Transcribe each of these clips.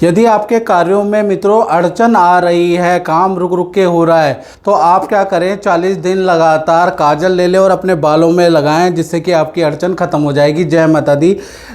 यदि आपके कार्यों में मित्रों अड़चन आ रही है, काम रुक रुक के हो रहा है, तो आप क्या करें, 40 दिन लगातार काजल ले लें और अपने बालों में लगाएं, जिससे कि आपकी अड़चन खत्म हो जाएगी। जय माता दी।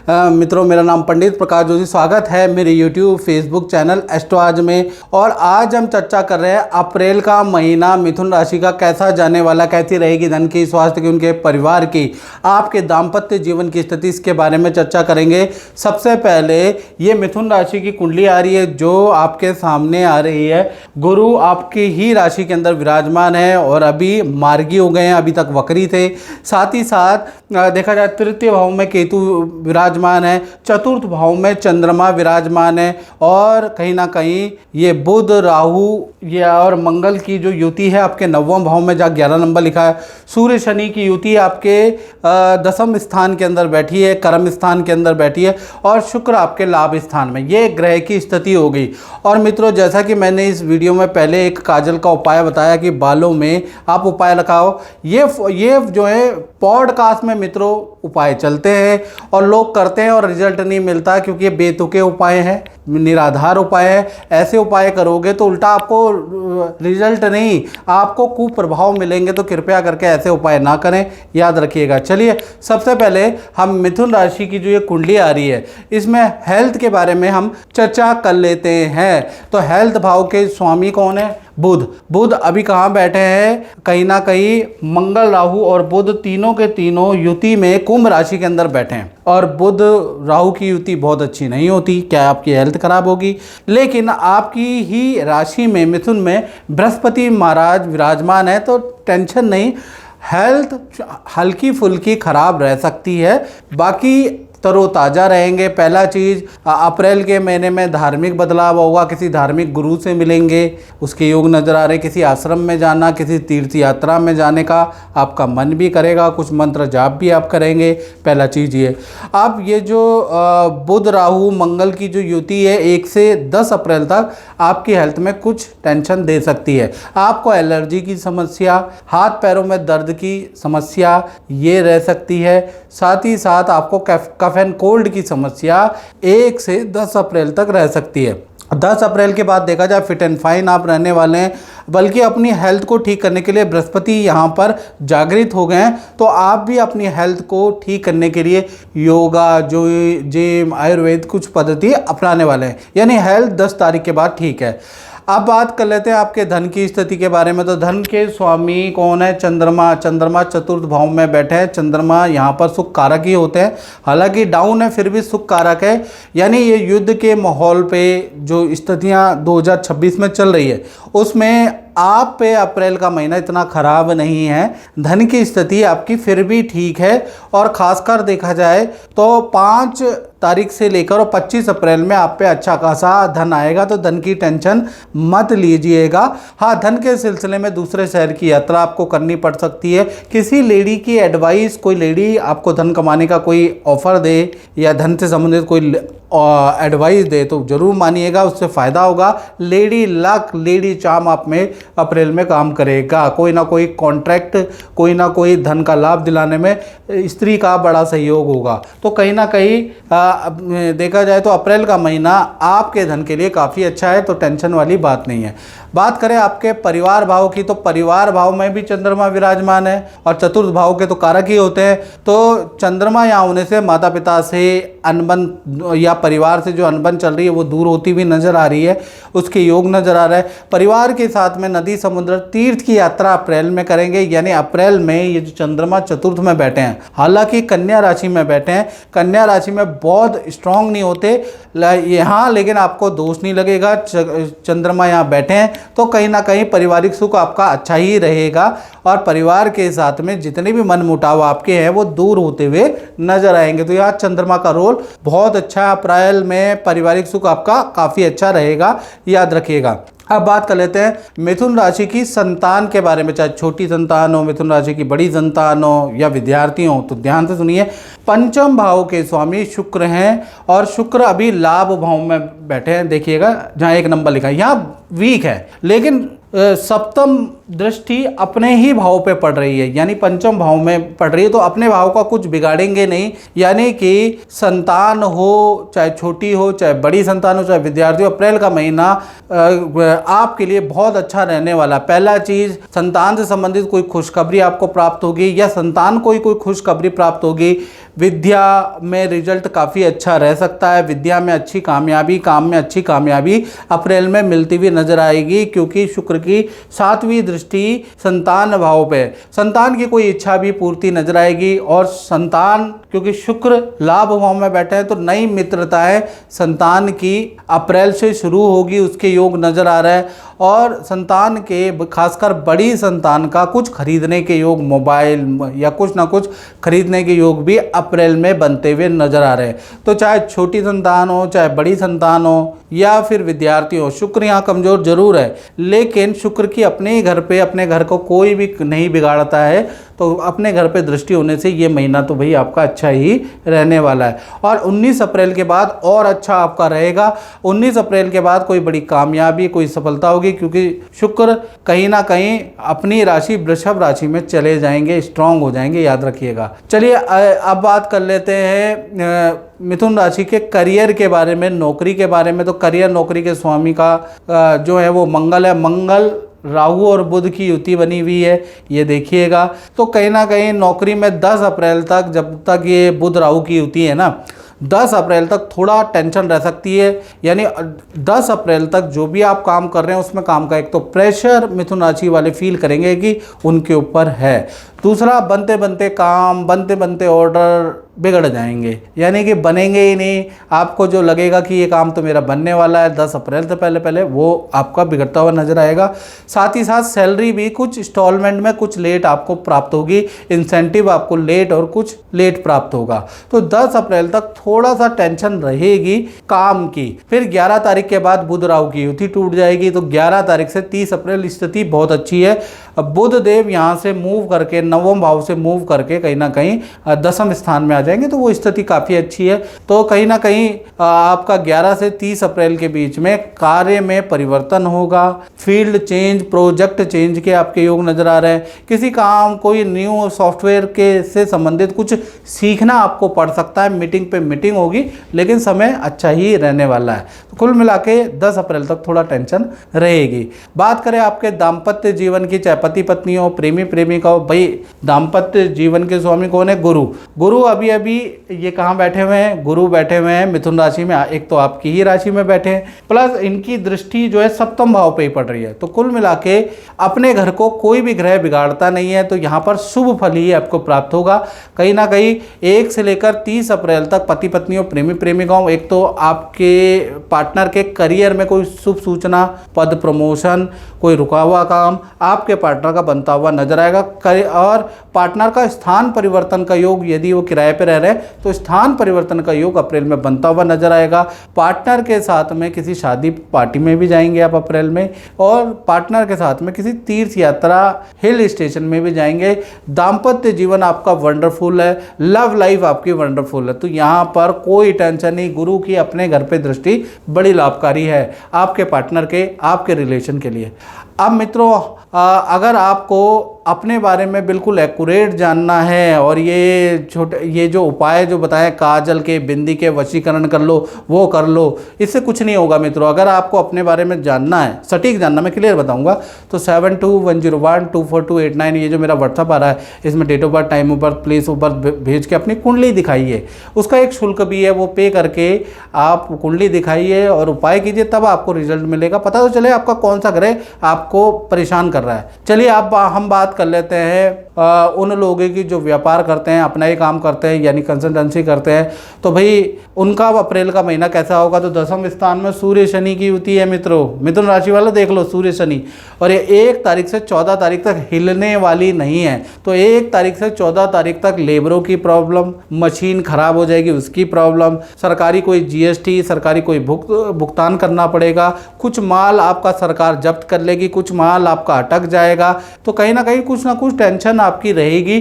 मित्रों, मेरा नाम पंडित प्रकाश जोशी, स्वागत है मेरे यूट्यूब फेसबुक चैनल एस्ट्रो आज में। और आज हम चर्चा कर रहे हैं अप्रैल का महीना मिथुन राशि का कैसा जाने वाला, कैसी रहेगी धन की, स्वास्थ्य की, उनके परिवार की, आपके दाम्पत्य जीवन की स्थिति, इसके बारे में चर्चा करेंगे। सबसे पहले ये मिथुन राशि की कुंडली आ रही है जो आपके सामने आ रही है। गुरु आपकी ही राशि के अंदर विराजमान है और अभी मार्गी हो गए हैं, अभी तक वक्री थे। साथ ही साथ देखा जाए तृतीय भाव में केतु विराजमान है, चतुर्थ भाव में चंद्रमा विराजमान है, और कहीं ना कहीं ये बुध राहु या और मंगल की जो युति है आपके नवम भाव में, जहाँ 11 नंबर लिखा है। सूर्य शनि की युति आपके दसम स्थान के अंदर बैठी है, कर्म स्थान के अंदर बैठी है, और शुक्र आपके लाभ स्थान में। ये ग्रह की स्थिति हो गई। और मित्रों, जैसा कि मैंने इस वीडियो में पहले एक काजल का उपाय बताया कि बालों में आप उपाय लगाओ, ये जो है पॉडकास्ट में मित्रों उपाय चलते हैं और लोग करते हैं और रिजल्ट नहीं मिलता, क्योंकि ये बेतुके उपाय हैं, निराधार उपाय है। ऐसे उपाय करोगे तो उल्टा आपको रिजल्ट नहीं, आपको कुप्रभाव मिलेंगे। तो कृपया करके ऐसे उपाय ना करें, याद रखिएगा। चलिए, सबसे पहले हम मिथुन राशि की जो ये कुंडली आ रही है, इसमें हेल्थ के बारे में हम चर्चा कर लेते हैं। तो हेल्थ भाव के स्वामी कौन है? बुध अभी कहाँ बैठे हैं? कहीं ना कहीं मंगल, राहु और बुध तीनों के तीनों युति में कुंभ राशि के अंदर बैठे हैं। और बुध राहु की युति बहुत अच्छी नहीं होती, क्या आपकी हेल्थ खराब होगी। लेकिन आपकी ही राशि में मिथुन में बृहस्पति महाराज विराजमान है, तो टेंशन नहीं, हेल्थ हल्की फुल्की खराब रह सकती है, बाकी तरोताज़ा रहेंगे। पहला चीज़, अप्रैल के महीने में धार्मिक बदलाव होगा, किसी धार्मिक गुरु से मिलेंगे, उसके योग नज़र आ रहे। किसी आश्रम में जाना, किसी तीर्थ यात्रा में जाने का आपका मन भी करेगा, कुछ मंत्र जाप भी आप करेंगे। पहला चीज़ ये। अब ये जो बुध राहु मंगल की जो युति है 1 से 10 अप्रैल तक आपकी हेल्थ में कुछ टेंशन दे सकती है। आपको एलर्जी की समस्या, हाथ पैरों में दर्द की समस्या ये रह सकती है। साथ ही साथ आपको कफ एंड कोल्ड की समस्या 1 से 10 अप्रैल तक रह सकती है। 10 अप्रैल के बाद देखा जाए फिट एंड फाइन आप रहने वाले हैं। बल्कि अपनी हेल्थ को ठीक करने के लिए बृहस्पति यहाँ पर जागृत हो गए हैं, तो आप भी अपनी हेल्थ को ठीक करने के लिए योगा, जो जिम, आयुर्वेद कुछ पद्धति अपनाने वाले हैं। यानी हेल्थ 10 तारीख के बाद ठीक है। अब बात कर लेते हैं आपके धन की स्थिति के बारे में। तो धन के स्वामी कौन है? चंद्रमा चतुर्थ भाव में बैठे हैं। चंद्रमा यहाँ पर सुख कारक ही होते हैं, हालांकि डाउन है फिर भी सुख कारक है। यानी ये युद्ध के माहौल पे जो स्थितियाँ 2026 में चल रही है, उसमें आप पे अप्रैल का महीना इतना खराब नहीं है। धन की स्थिति आपकी फिर भी ठीक है। और ख़ासकर देखा जाए तो 5 तारीख से लेकर और 25 अप्रैल में आप पे अच्छा खासा धन आएगा, तो धन की टेंशन मत लीजिएगा। हाँ, धन के सिलसिले में दूसरे शहर की यात्रा आपको करनी पड़ सकती है। किसी लेडी की एडवाइस, कोई लेडी आपको धन कमाने का कोई ऑफर दे या धन से संबंधित कोई एडवाइस दे तो जरूर मानिएगा, उससे फ़ायदा होगा। लेडी लक, लेडी चार्म आप में अप्रैल में काम करेगा। कोई ना कोई कॉन्ट्रैक्ट, कोई ना कोई धन का लाभ दिलाने में स्त्री का बड़ा सहयोग होगा। तो कहीं ना कहीं देखा जाए तो अप्रैल का महीना आपके धन के लिए काफ़ी अच्छा है, तो टेंशन वाली बात नहीं है। बात करें आपके परिवार भाव की, तो परिवार भाव में भी चंद्रमा विराजमान है और चतुर्थ भाव के तो कारक ही होते हैं। तो चंद्रमा यहाँ होने से माता पिता से अनबन या परिवार से जो अनबन चल रही है वो दूर होती हुई नजर आ रही है, उसके योग नजर आ रहा है। परिवार के साथ में नदी, समुद्र, तीर्थ की यात्रा अप्रैल में करेंगे। यानी अप्रैल में ये जो चंद्रमा चतुर्थ में बैठे हैं, हालांकि कन्या राशि में बैठे हैं, कन्या राशि में बहुत स्ट्रांग नहीं होते यहाँ, लेकिन आपको दोष नहीं लगेगा। चंद्रमा यहाँ बैठे हैं तो कहीं ना कहीं पारिवारिक सुख आपका अच्छा ही रहेगा, और परिवार के साथ में जितने भी मन मुटाव आपके हैं वो दूर होते हुए नजर आएंगे। तो यहाँ चंद्रमा का रोल बहुत अच्छा है। अप्रैल में पारिवारिक सुख आपका काफ़ी अच्छा रहेगा, याद रखिएगा। अब बात कर लेते हैं मिथुन राशि की संतान के बारे में, चाहे छोटी संतान हो, मिथुन राशि की बड़ी संतान हो या विद्यार्थी हो, तो ध्यान से सुनिए। पंचम भाव के स्वामी शुक्र हैं, और शुक्र अभी लाभ भाव में बैठे हैं। देखिएगा जहाँ 1 नंबर लिखा है, यहाँ वीक है, लेकिन सप्तम दृष्टि अपने ही भाव पे पड़ रही है, यानी पंचम भाव में पड़ रही है, तो अपने भाव का कुछ बिगाड़ेंगे नहीं। यानी कि संतान हो, चाहे छोटी हो चाहे बड़ी संतान हो, चाहे विद्यार्थी हो, अप्रैल का महीना आपके लिए बहुत अच्छा रहने वाला। पहला चीज, संतान से संबंधित कोई खुशखबरी आपको प्राप्त होगी या संतान को ही कोई खुशखबरी प्राप्त होगी। विद्या में रिजल्ट काफ़ी अच्छा रह सकता है, विद्या में अच्छी कामयाबी, काम में अच्छी कामयाबी अप्रैल में मिलती हुई नजर आएगी, क्योंकि शुक्र की 7वीं दृष्टि संतान भाव पे, संतान की कोई इच्छा भी पूर्ति नजर आएगी। और संतान, क्योंकि शुक्र लाभ भाव में बैठे हैं, तो नई मित्रताएं संतान की अप्रैल से शुरू होगी, उसके योग नजर आ रहा है। और संतान के, खासकर बड़ी संतान का कुछ खरीदने के योग, मोबाइल या कुछ ना कुछ खरीदने के योग भी अप्रैल में बनते हुए नजर आ रहे हैं। तो चाहे छोटी संतान हो, चाहे बड़ी संतान हो, या फिर विद्यार्थी हो, शुक्र यहाँ कमजोर जरूर है, लेकिन शुक्र की अपने ही घर पे, अपने घर को कोई भी नहीं बिगाड़ता है, तो अपने घर पे दृष्टि होने से ये महीना तो भाई आपका अच्छा ही रहने वाला है। और 19 अप्रैल के बाद और अच्छा आपका रहेगा। 19 अप्रैल के बाद कोई बड़ी कामयाबी, कोई सफलता होगी, क्योंकि शुक्र कहीं ना कहीं अपनी राशि वृषभ राशि में चले जाएंगे, स्ट्रांग हो जाएंगे, याद रखिएगा। चलिए अब बात कर लेते हैं मिथुन राशि के करियर के बारे में, नौकरी के बारे में। तो करियर, नौकरी के स्वामी का जो है वो मंगल है। मंगल, राहु और बुध की युति बनी हुई है, ये देखिएगा। तो कहीं ना कहीं नौकरी में 10 अप्रैल तक, जब तक ये बुध राहु की युति है ना, 10 अप्रैल तक थोड़ा टेंशन रह सकती है। यानी 10 अप्रैल तक जो भी आप काम कर रहे हैं उसमें काम का एक तो प्रेशर मिथुन राशि वाले फील करेंगे कि उनके ऊपर है। दूसरा, बनते बनते काम, बनते बनते ऑर्डर बिगड़ जाएंगे, यानी कि बनेंगे ही नहीं। आपको जो लगेगा कि ये काम तो मेरा बनने वाला है 10 अप्रैल से पहले पहले, वो आपका बिगड़ता हुआ नजर आएगा। साथ ही साथ सैलरी भी कुछ इंस्टॉलमेंट में कुछ लेट आपको प्राप्त होगी, इंसेंटिव आपको लेट और कुछ लेट प्राप्त होगा। तो 10 अप्रैल तक थोड़ा सा टेंशन रहेगी काम की। फिर 11 तारीख के बाद बुध राहु की युति टूट जाएगी, तो 11 तारीख से 30 अप्रैल स्थिति बहुत अच्छी है। बुध देव यहाँ से मूव करके, 9वें भाव से मूव करके कहीं ना कहीं 10वें स्थान में आ जाएंगे, तो वो स्थिति काफ़ी अच्छी है। तो कहीं ना कहीं आपका 11 से 30 अप्रैल के बीच में कार्य में परिवर्तन होगा, फील्ड चेंज, प्रोजेक्ट चेंज के आपके योग नजर आ रहे हैं। किसी काम, कोई न्यू सॉफ्टवेयर के से संबंधित कुछ सीखना आपको पड़ सकता है, मीटिंग पे मीटिंग होगी, लेकिन समय अच्छा ही रहने वाला है। तो कुल मिला के 10 अप्रैल तक थोड़ा टेंशन रहेगी। बात करें आपके दाम्पत्य जीवन की, चाहे पति पत्नी हो, प्रेमी प्रेमिका हो, भाई दाम्पत्य जीवन के स्वामी कौन है? गुरु। गुरु अभी अभी ये कहाँ बैठे हुए हैं? गुरु बैठे हुए हैं मिथुन राशि में, एक तो आपकी ही राशि में बैठे हैं, प्लस इनकी दृष्टि जो है 7वें भाव पे ही पड़ रही है। तो कुल मिला के अपने घर को कोई भी ग्रह बिगाड़ता नहीं है, तो यहाँ पर शुभ फल ही आपको प्राप्त होगा। कहीं ना कहीं 1 से लेकर 30 अप्रैल तक पति पत्नियों, प्रेमी प्रेमिकाओं, एक तो आपके पार्टनर के करियर में कोई शुभ सूचना, पद प्रमोशन, कोई रुका हुआ काम आपके पार्टनर का बनता हुआ नजर आएगा। और पार्टनर का स्थान परिवर्तन का योग, यदि वो किराए पे रह रहे हैं तो स्थान परिवर्तन का योग अप्रैल में बनता हुआ नजर आएगा। पार्टनर के साथ में किसी शादी पार्टी में भी जाएंगे आप अप्रैल में, और पार्टनर के साथ में किसी तीर्थ यात्रा, हिल स्टेशन में भी जाएंगे। दाम्पत्य जीवन आपका वंडरफुल है, लव लाइफ आपकी वंडरफुल है, तो यहाँ पर कोई टेंशन नहीं। गुरु की अपने घर पे दृष्टि बड़ी लाभकारी है आपके पार्टनर के, आपके रिलेशन के लिए। अब मित्रों, अगर आपको अपने बारे में बिल्कुल एक्यूरेट जानना है, और ये जो उपाय जो बताए, काजल के, बिंदी के वशीकरण कर लो, वो कर लो, इससे कुछ नहीं होगा मित्रों। अगर आपको अपने बारे में जानना है, सटीक जानना, मैं क्लियर बताऊंगा, तो 7210124289 ये जो मेरा व्हाट्सअप आ रहा है, इसमें date of birth, time of birth, place of birth भेज के अपनी कुंडली दिखाइए। उसका एक शुल्क भी है, वो पे करके आप कुंडली दिखाइए और उपाय कीजिए, तब आपको रिजल्ट मिलेगा, पता तो चले आपका कौन सा ग्रह आपको परेशान कर रहा है। चलिए अब हम बात कर लेते हैं उन लोगों की जो व्यापार करते हैं, अपना ही काम करते हैं, यानी कंसल्टेंसी करते हैं। तो भाई उनका अप्रैल का महीना कैसा होगा? तो 10वें स्थान में सूर्य शनि की युति है मित्रों। मिथुन राशि वाले देख लो, सूर्य शनि, और ये 1 तारीख से 14 तारीख तक हिलने वाली नहीं है। तो 1 तारीख से 14 तारीख तक लेबरों की प्रॉब्लम, मशीन खराब हो जाएगी उसकी प्रॉब्लम, सरकारी कोई जीएसटी, सरकारी कोई भुगतान करना पड़ेगा, कुछ माल आपका सरकार जब्त कर लेगी, कुछ माल आपका अटक जाएगा। तो कहीं ना कहीं कुछ ना कुछ टेंशन आपकी रहेगी,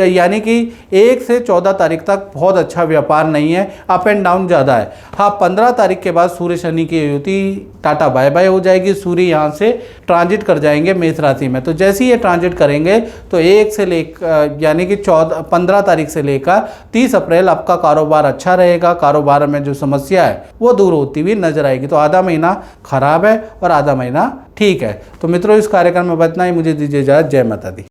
यानी कि 1 से 14 तारीख तक बहुत अच्छा व्यापार नहीं है, अप एंड डाउन ज़्यादा है। हाँ, 15 तारीख के बाद सूर्य शनि की युति टाटा बाय बाय हो जाएगी। सूर्य यहाँ से ट्रांजिट कर जाएंगे मेष राशि में। तो जैसे ही ये ट्रांजिट करेंगे तो 1 से लेकर यानी कि 15 तारीख से लेकर 30 अप्रैल आपका कारोबार अच्छा रहेगा। कारोबार में जो समस्या है वो दूर होती हुई नजर आएगी। तो आधा महीना खराब है और आधा महीना ठीक है। तो मित्रों, इस कार्यक्रम में बतना ही, मुझे दीजिए इजाज़त। जय माता दी।